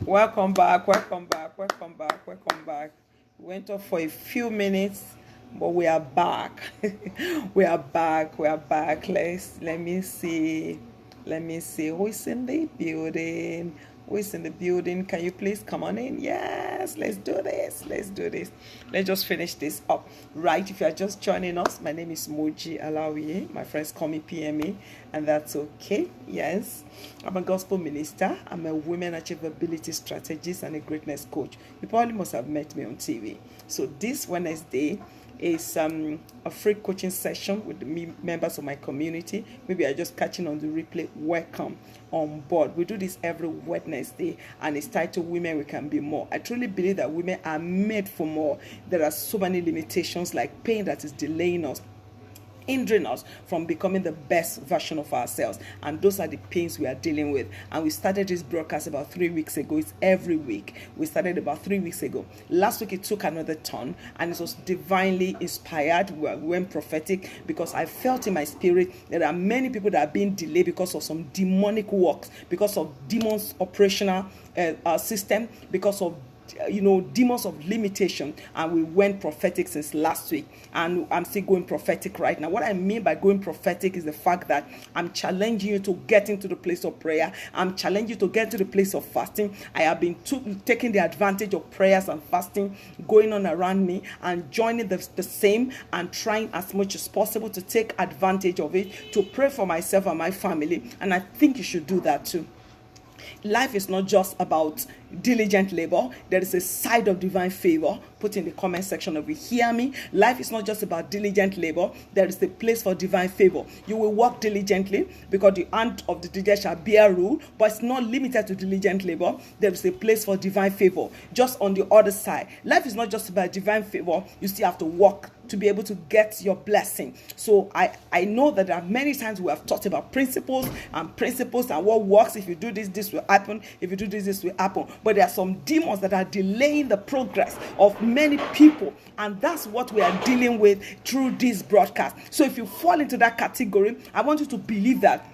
Welcome back, welcome back, welcome back, welcome back. We went off for a few minutes, but we are back. We are back, we are back. Let me see. Let me see who is in the building. Who is in the building? Can you please come on in? Yes, let's do this. Let's do this. Let's just finish this up. Right, if you are just joining us, my name is Moji Alawiye. My friends call me PMA, and that's okay. Yes, I'm a gospel minister. I'm a women achievability strategist and a greatness coach. You probably must have met me on TV. So this Wednesday is a free coaching session with the members of my community. Maybe you're just catching on the replay. Welcome on board. We do this every Wednesday, and it's titled Women We Can Be More. I truly believe that women are made for more. There are so many limitations, like pain that is delaying us, hindering us from becoming the best version of ourselves, and those are the pains we are dealing with. And we started this broadcast about 3 weeks ago. It's every week. We started about 3 weeks ago. Last week it took another turn, and it was divinely inspired. We went prophetic because I felt in my spirit there are many people that are being delayed because of some demonic works, because of demons operational system, because of demons of limitation. And we went prophetic since last week, and I'm still going prophetic right now. What I mean by going prophetic is the fact that I'm challenging you to get into the place of prayer. I'm challenging you to get to the place of fasting. I have been taking the advantage of prayers and fasting going on around me, and joining the same, and trying as much as possible to take advantage of it, to pray for myself and my family. And I think you should do that too. Life is not just about diligent labor. There is a side of divine favor. Put in the comment section if you hear me. Life is not just about diligent labor. There is a place for divine favor. You will work diligently because the hand of the diligent shall bear rule, but it's not limited to diligent labor. There is a place for divine favor. Just on the other side, life is not just about divine favor. You still have to work to be able to get your blessing. So I know that there are many times we have talked about principles and what works. If you do this, this will happen. If you do this, this will happen. But there are some demons that are delaying the progress of many people, and that's what we are dealing with through this broadcast. So if you fall into that category, I want you to believe that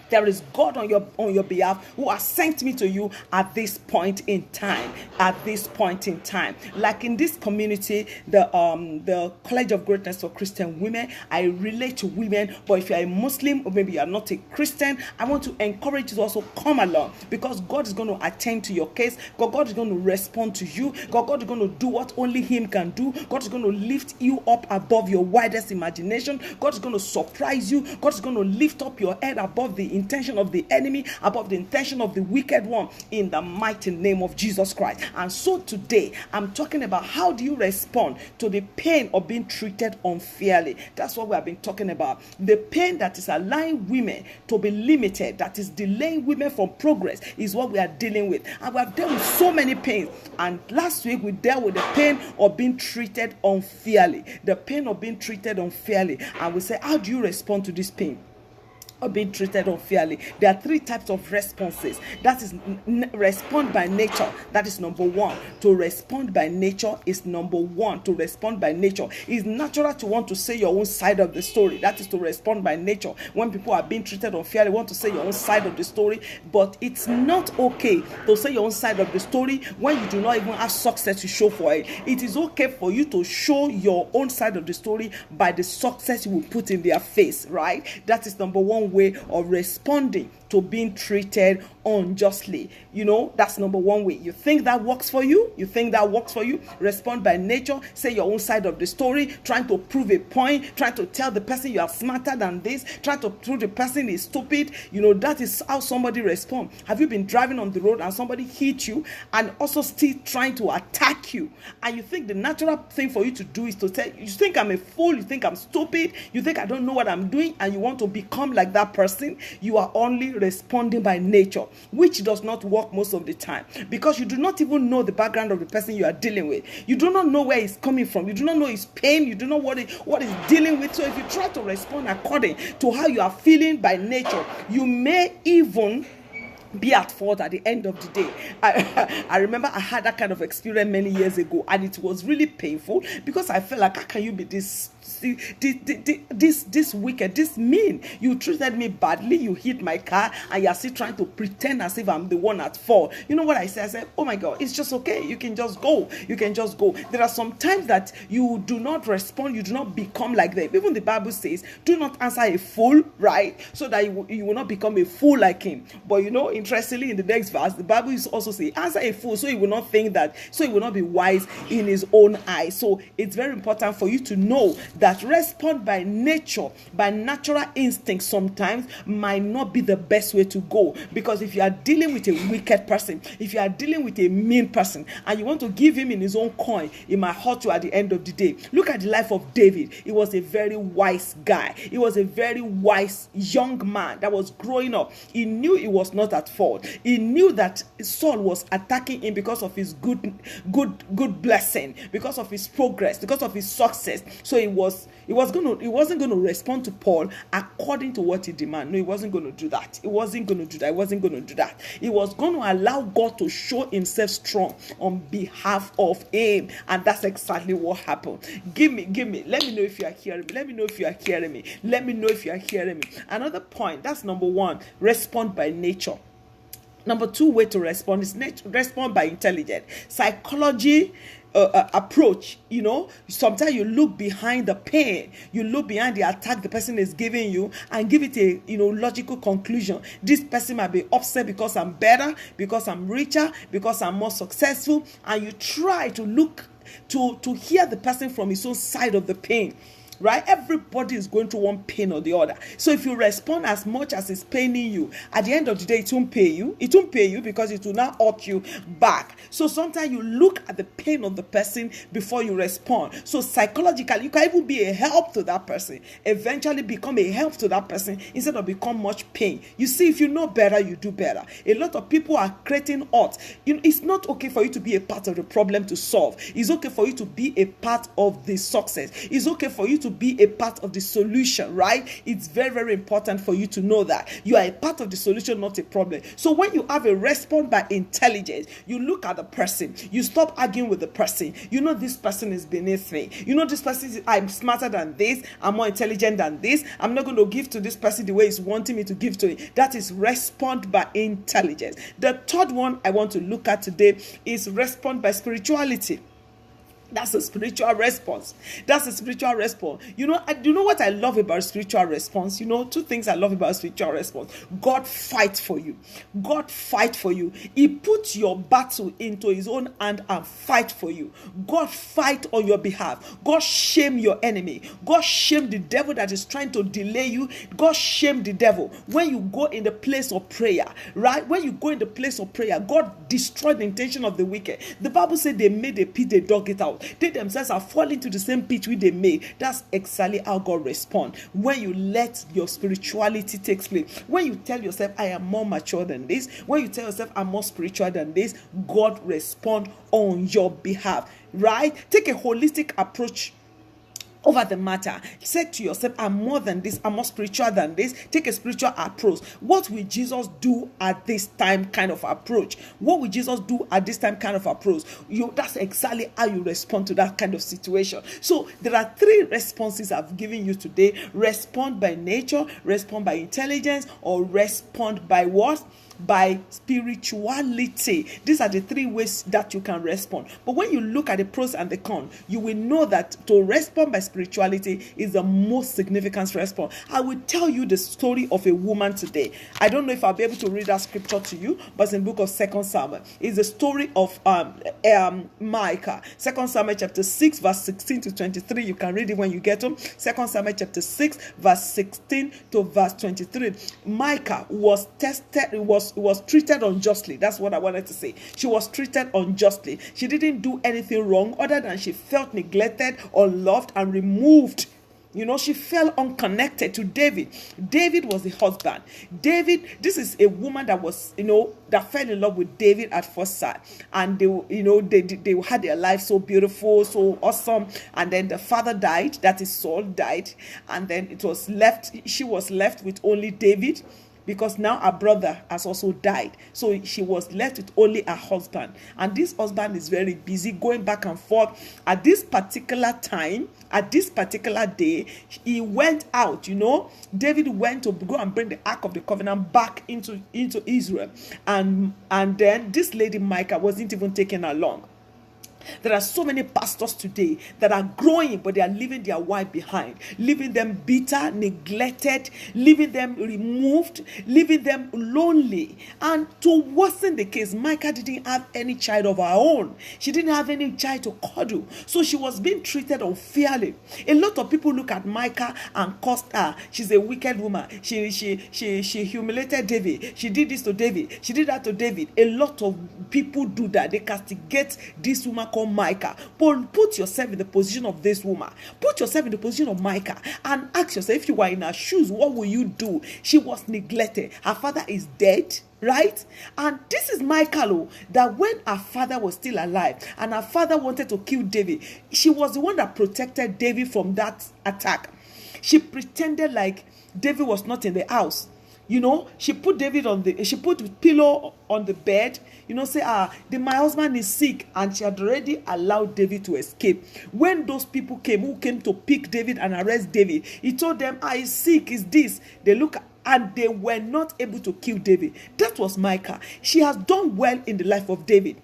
there is God on your behalf who has sent me to you at this point in time. At this point in time, like in this community, the College of Greatness for Christian Women, I relate to women. But if you are a Muslim, or maybe you are not a Christian, I want to encourage you to also come along, because God is going to attend to your case. God is going to respond to you. God is going to do what only Him can do. God is going to lift you up above your widest imagination. God is going to surprise you. God is going to lift up your head above the intention of the enemy, above the intention of the wicked one, in the mighty name of Jesus Christ. And so today I'm talking about how do you respond to the pain of being treated unfairly. That's what we have been talking about. The pain that is allowing women to be limited, that is delaying women from progress, is what we are dealing with. And we have dealt with so many pains. And last week we dealt with the pain of being treated unfairly. The pain of being treated unfairly. And we say, how do you respond to this pain of being treated unfairly? There are 3 types of responses. That is respond by nature. That is number 1. To respond by nature is number 1. To respond by nature is natural to want to say your own side of the story. That is to respond by nature. When people are being treated unfairly, want to say your own side of the story. But it's not okay to say your own side of the story when you do not even have success to show for it. It is okay for you to show your own side of the story by the success you will put in their face, right? That is number 1 way of responding to being treated unjustly. That's number 1 way. You think that works for you? Respond by nature. Say your own side of the story, trying to prove a point, trying to tell the person you are smarter than this, trying to prove the person is stupid. That is how somebody responds. Have you been driving on the road and somebody hit you and also still trying to attack you? And you think the natural thing for you to do is to say, you think I'm a fool, you think I'm stupid, you think I don't know what I'm doing, and you want to become like that person. You are only responding by nature, which does not work most of the time, because you do not even know the background of the person you are dealing with. You do not know where he's coming from. You do not know his pain. You do not know what he's dealing with. So if you try to respond according to how you are feeling by nature, you may even be at fault at the end of the day. I remember I had that kind of experience many years ago, and it was really painful, because I felt like, how can you be this this wicked, this mean. You treated me badly, you hit my car, and you're still trying to pretend as if I'm the one at fault. You know what I said? I said, oh my God, it's just okay. You can just go. You can just go. There are some times that you do not respond, you do not become like them. Even the Bible says, do not answer a fool, right? So that you will not become a fool like him. But interestingly, in the next verse, the Bible is also saying, answer a fool, so he will not think that, so he will not be wise in his own eyes. So it's very important for you to know that respond by nature, by natural instinct, sometimes might not be the best way to go. Because if you are dealing with a wicked person, if you are dealing with a mean person, and you want to give him in his own coin, it might hurt you at the end of the day. Look at the life of David. He was a very wise guy. He was a very wise young man that was growing up. He knew he was not at fault. He knew that Saul was attacking him because of his good blessing, because of his progress, because of his success. So he wasn't going to respond to Paul according to what he demanded. No, he wasn't going to do that. He wasn't going to do that. He wasn't going to do that. He was going to allow God to show himself strong on behalf of him. And that's exactly what happened. Give me. Let me know if you are hearing me. Let me know if you are hearing me. Let me know if you are hearing me. Another point, that's number one, respond by nature. Number two way to respond is respond by intelligence. Psychology approach. Sometimes you look behind the pain, you look behind the attack the person is giving you, and give it a logical conclusion. This person might be upset because I'm better, because I'm richer, because I'm more successful, and you try to look to hear the person from his own side of the pain. Right? Everybody is going through one pain or the other. So if you respond as much as it's paining you, at the end of the day, it won't pay you. It won't pay you because it will now hurt you back. So sometimes you look at the pain of the person before you respond. So psychologically, you can even be a help to that person. Eventually become a help to that person instead of become much pain. You see, if you know better, you do better. A lot of people are creating hurt. It's not okay for you to be a part of the problem to solve. It's okay for you to be a part of the success. It's okay for you to be a part of the solution, right? It's very, very important for you to know that you are a part of the solution, not a problem. So when you have a response by intelligence, you look at the person, you stop arguing with the person. This person is beneath me. This person I'm smarter than this, I'm more intelligent than this. I'm not going to give to this person the way he's wanting me to give to him. That is respond by intelligence. The third one I want to look at today is respond by spirituality. That's a spiritual response. That's a spiritual response. You know what I love about spiritual response? Two things I love about spiritual response. God fights for you. God fights for you. He puts your battle into his own hand and fight for you. God fight on your behalf. God shame your enemy. God shame the devil that is trying to delay you. God shame the devil. When you go in the place of prayer, right? When you go in the place of prayer, God destroyed the intention of the wicked. The Bible said they made a pit, they dug it out. They themselves are falling to the same pit which they made. That's exactly how God responds. When you let your spirituality take place, when you tell yourself, I am more mature than this, when you tell yourself, I'm more spiritual than this, God responds on your behalf, right? Take a holistic approach over the matter. Say to yourself, I'm more than this, I'm more spiritual than this. Take a spiritual approach. What will Jesus do at this time kind of approach? What will Jesus do at this time kind of approach? That's exactly how you respond to that kind of situation. So there are three responses I've given you today. Respond by nature, respond by intelligence, or respond by what? By spirituality. These are the three ways that you can respond. But when you look at the pros and the cons, you will know that to respond by spirituality is the most significant response. I will tell you the story of a woman today. I don't know if I'll be able to read that scripture to you, but it's in the book of 2 Samuel. It's the story of Micah. 2 Samuel chapter 6 verse 16 to 23. You can read it when you get home. 2 Samuel chapter 6 verse 16 to verse 23. Micah was treated unjustly. That's what I wanted to say. She was treated unjustly. She didn't do anything wrong other than she felt neglected or loved and removed. She felt unconnected to David. David was the husband. This is a woman that was, that fell in love with David at first sight. And they had their life so beautiful, so awesome. And then the father died, that is Saul died. And then she was left with only David. because now her brother has also died. So she was left with only her husband. And this husband is very busy going back and forth. At this particular time, at this particular day, he went out, David went to go and bring the Ark of the Covenant back into Israel. And then this lady Michal wasn't even taken along. There are so many pastors today that are growing, but they are leaving their wife behind, leaving them bitter, neglected, leaving them removed, leaving them lonely. And to worsen the case, Michal didn't have any child of her own. She didn't have any child to cuddle. So she was being treated unfairly. A lot of people look at Michal and cursed her. She's a wicked woman. She humiliated David. She did this to David. She did that to David. A lot of people do that. They castigate this woman called Michal. But put yourself in the position of this woman. Put yourself in the position of Michal and ask yourself, if you were in her shoes, what will you do? She was neglected. Her father is dead, right? And this is Michal, that when her father was still alive and her father wanted to kill David, she was the one that protected David from that attack. She pretended like David was not in the house. She put she put pillow on the bed, say, my husband is sick, and she had already allowed David to escape. When those people who came to pick David and arrest David, he told them, he's sick, is this. They look and they were not able to kill David. That was Michal. She has done well in the life of David.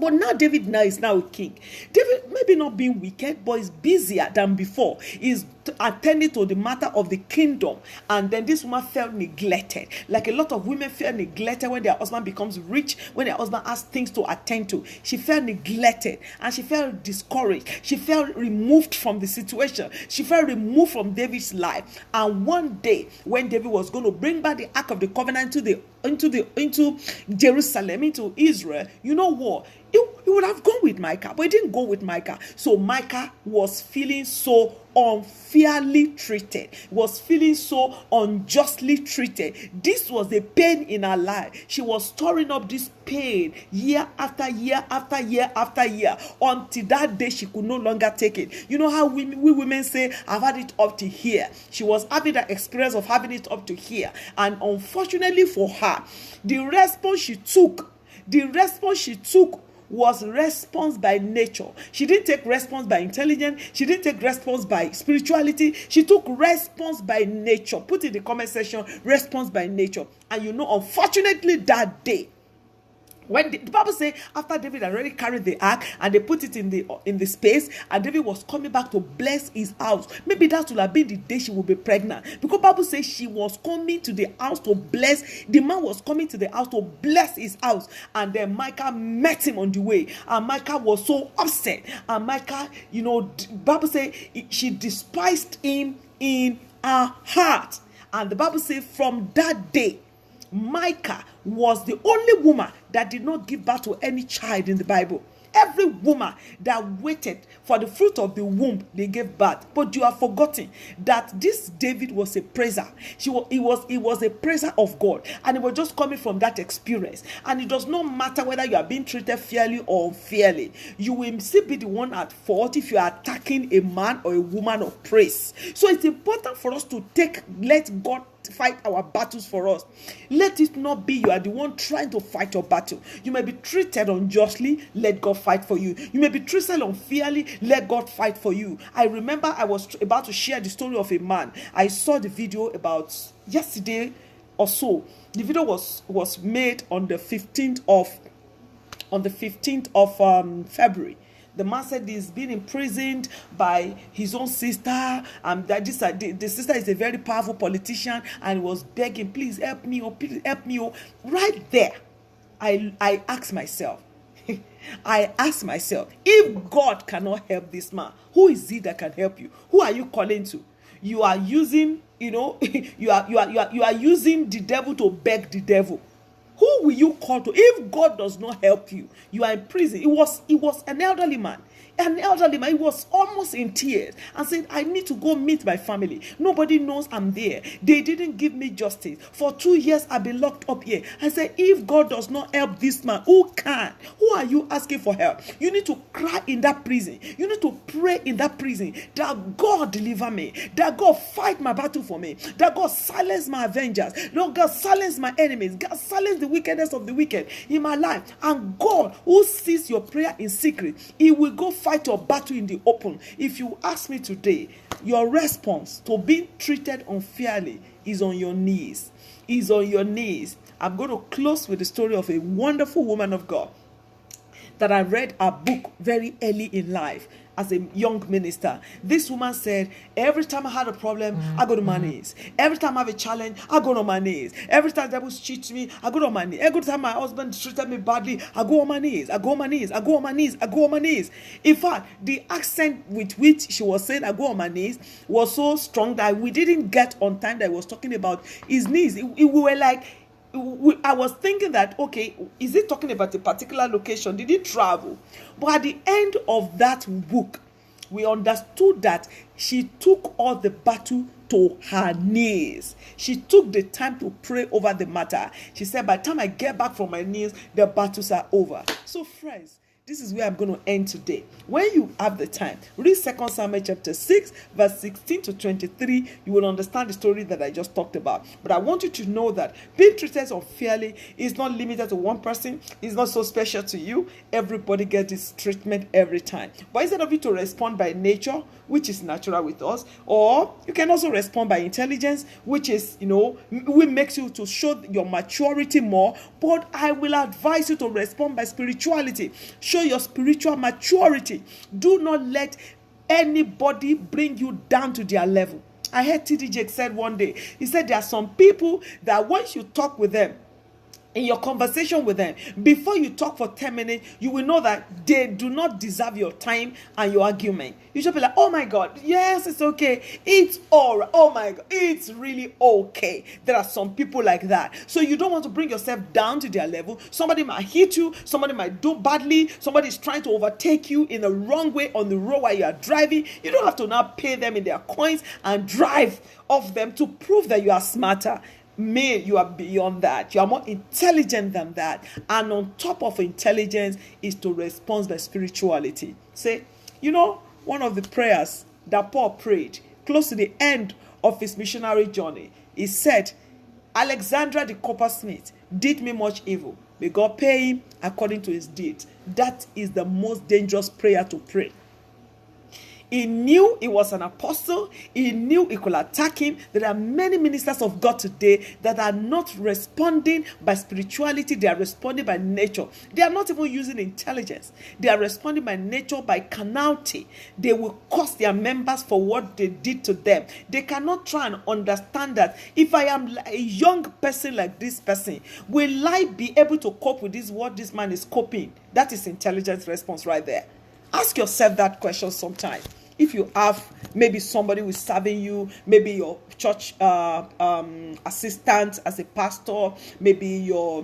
But now David is now a king. David maybe not being wicked, but is busier than before. He's attending to the matter of the kingdom. And then this woman felt neglected. Like a lot of women feel neglected when their husband becomes rich, when their husband has things to attend to. She felt neglected and she felt discouraged. She felt removed from the situation. She felt removed from David's life. And one day, when David was going to bring back the Ark of the Covenant into Jerusalem, into Israel, you know what? He would have gone with Michal, but he didn't go with Michal. So Michal was feeling so unfairly treated, was feeling so unjustly treated. This was a pain in her life. She was storing up this pain year after year after year after year, until that day she could no longer take it. You know how we women say, I've had it up to here. She was having that experience of having it up to here. And unfortunately for her, the response she took was response by nature. She didn't take response by intelligence. She didn't take response by spirituality. She took response by nature. Put in the comment section, response by nature. And unfortunately that day, when the Bible says, after David had already carried the ark and they put it in the space, and David was coming back to bless his house. Maybe that would have been the day she would be pregnant, because the Bible says she was coming to the house to bless. The man was coming to the house to bless his house, and then Michal met him on the way, and Michal was so upset. And Michal, the Bible says she despised him in her heart. And the Bible says from that day, Michal was the only woman that did not give birth to any child in the Bible. Every woman that waited for the fruit of the womb, they gave birth. But you have forgotten that this David was a praiser. He was a praiser of God, and it was just coming from that experience. And it does not matter whether you are being treated fairly or unfairly. You will still be the one at fault if you are attacking a man or a woman of praise. So it's important for us to let God fight our battles for us. Let it not be you are the one trying to fight your battle. You may be treated unjustly, let God fight for you. You may be treated unfairly, let God fight for you. I remember I was about to share the story of a man. I saw the video about yesterday or so. The video was made on the 15th of February. The man said he's been imprisoned by his own sister, and that the sister is a very powerful politician, and he was begging, please help me, or please help me. Right there, I asked myself, if God cannot help this man, who is it that can help you? Who are you calling to? You are using, you are using the devil to beg the devil. Who will you call to? If God does not help you, you are in prison. It was an elderly man. An elderly man, he was almost in tears and said, I need to go meet my family. Nobody knows I'm there. They didn't give me justice. For 2 years, I've been locked up here. I said, if God does not help this man, who can? Who are you asking for help? You need to cry in that prison. You need to pray in that prison that God deliver me, that God fight my battle for me, that God silence my avengers, Lord God silence my enemies, God silence the wickedness of the wicked in my life. And God, who sees your prayer in secret, He will go fight your battle in the open. If you ask me today, your response to being treated unfairly is on your knees. Is on your knees. I'm going to close with the story of a wonderful woman of God that I read a book very early in life as a young minister. This woman said, every time I had a problem, I go to my knees. Every time I have a challenge, I go on my knees. Every time the devil cheats me, I go on my knees. Every time my husband treated me badly, I go on my knees. I go on my knees. I go on my knees. I go on my knees. In fact, the accent with which she was saying, I go on my knees, was so strong that we didn't get on time that I was talking about his knees. We were like, I was thinking that, okay, is it talking about a particular location? Did he travel? But at the end of that book, we understood that she took all the battle to her knees. She took the time to pray over the matter. She said, by the time I get back from my knees, the battles are over. So friends, this is where I'm going to end today. When you have the time, read 2 Samuel chapter 6, verse 16 to 23. You will understand the story that I just talked about. But I want you to know that being treated unfairly is not limited to one person. It's not so special to you. Everybody gets this treatment every time. But instead of you to respond by nature, which is natural with us, or you can also respond by intelligence, which is, will makes you to show your maturity more. But I will advise you to respond by spirituality. Show your spiritual maturity. Do not let anybody bring you down to their level. I heard T.D. Jakes said one day, he said there are some people that once you talk with them, in your conversation with them, before you talk for 10 minutes, you will know that they do not deserve your time and your argument. You should be like, oh my God, yes, it's okay. It's all right. Oh my God, it's really okay. There are some people like that. So you don't want to bring yourself down to their level. Somebody might hit you. Somebody might do badly. Somebody is trying to overtake you in the wrong way on the road while you are driving. You don't have to now pay them in their coins and drive off them to prove that you are smarter. You are beyond that. You are more intelligent than that. And on top of intelligence is to respond by spirituality. Say, one of the prayers that Paul prayed close to the end of his missionary journey, he said, Alexander the coppersmith did me much evil. May God pay him according to his deeds. That is the most dangerous prayer to pray. He knew he was an apostle. He knew he could attack him. There are many ministers of God today that are not responding by spirituality. They are responding by nature. They are not even using intelligence. They are responding by nature, by carnality. They will curse their members for what they did to them. They cannot try and understand that if I am a young person like this person, will I be able to cope with this, what this man is coping? That is intelligence response right there. Ask yourself that question sometime. If you have maybe somebody who is serving you, maybe your church assistant as a pastor, maybe your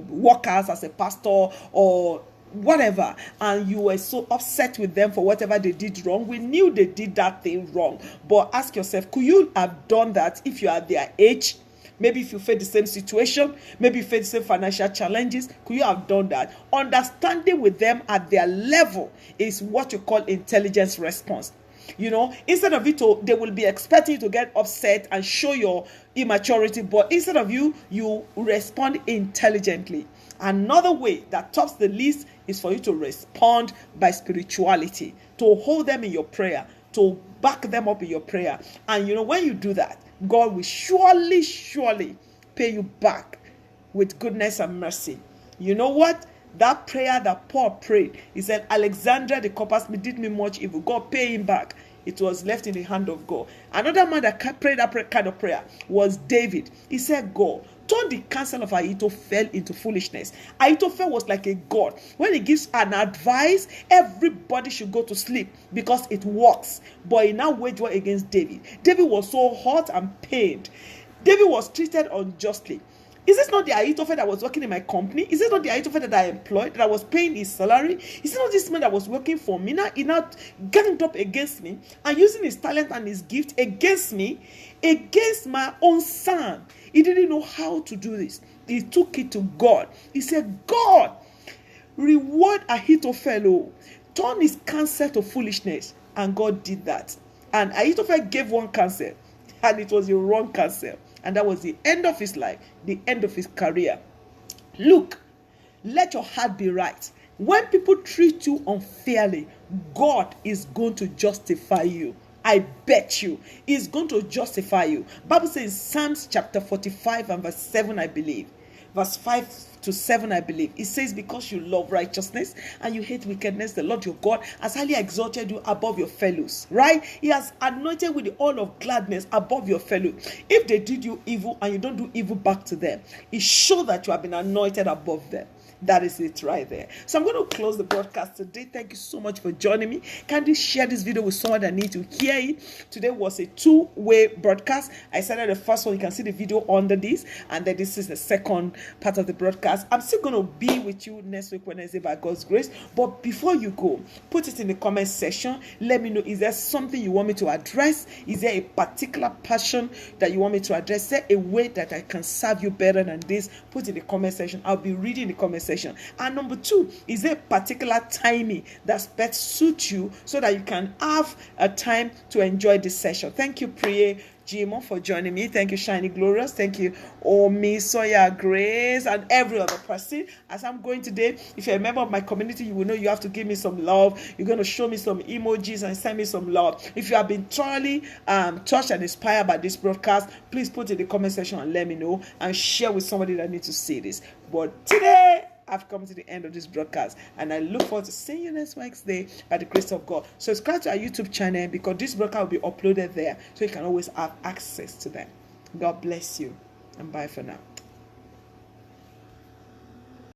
workers as a pastor or whatever, and you were so upset with them for whatever they did wrong. We knew they did that thing wrong, but ask yourself, could you have done that if you are their age? Maybe if you face the same situation, maybe you face the same financial challenges, could you have done that? Understanding with them at their level is what you call intelligence response. Instead of they will be expecting you to get upset and show your immaturity, but instead of you respond intelligently. Another way that tops the list is for you to respond by spirituality, to hold them in your prayer, to back them up in your prayer. And when you do that, God will surely pay you back with goodness and mercy. You know what? That prayer that Paul prayed, he said, Alexander the coppersmith did me much evil. God pay him back. It was left in the hand of God. Another man that prayed that kind of prayer was David. He said, God, turn the counsel of Ahithophel into foolishness. Ahithophel was like a god. When he gives an advice, everybody should go to sleep because it works. But he now waged war against David. David was so hurt and pained. David was treated unjustly. Is this not the Ahithophel that was working in my company? Is this not the Ahithophel that I employed, that I was paying his salary? Is it not this man that was working for me? Now he not ganged up against me and using his talent and his gift against me, against my own son. He didn't know how to do this. He took it to God. He said, God, reward Ahithophel, turn his counsel to foolishness. And God did that. And Ahithophel gave one counsel, and it was the wrong counsel. And that was the end of his life, the end of his career. Look, let your heart be right. When people treat you unfairly, God is going to justify you. I bet you He's going to justify you. Bible says Psalms chapter 45 and verse 7, I believe. Verse 5 to 7, I believe. It says, because you love righteousness and you hate wickedness, the Lord your God has highly exalted you above your fellows. Right? He has anointed with the oil of gladness above your fellows. If they did you evil and you don't do evil back to them, it shows that you have been anointed above them. That is it right there. So I'm going to close the broadcast today. Thank you so much for joining me. Kindly share this video with someone that needs to hear it. Today was a two-way broadcast. I started the first one. You can see the video under this. And then this is the second part of the broadcast. I'm still going to be with you next week, Wednesday, by God's grace. But before you go, put it in the comment section. Let me know, is there something you want me to address? Is there a particular passion that you want me to address? Is there a way that I can serve you better than this? Put it in the comment section. I'll be reading the comment section. And number two, is there a particular timing that best suits you so that you can have a time to enjoy this session? Thank you, Priye Jimo, for joining me. Thank you, Shiny Glorious. Thank you, Omi, Soya, Grace, and every other person. As I'm going today, if you're a member of my community, you will know you have to give me some love. You're going to show me some emojis and send me some love. If you have been thoroughly touched and inspired by this broadcast, please put in the comment section and let me know and share with somebody that needs to see this. But today, I've come to the end of this broadcast, and I look forward to seeing you next Wednesday by the grace of God. Subscribe to our YouTube channel because this broadcast will be uploaded there, so you can always have access to them. God bless you, and bye for now.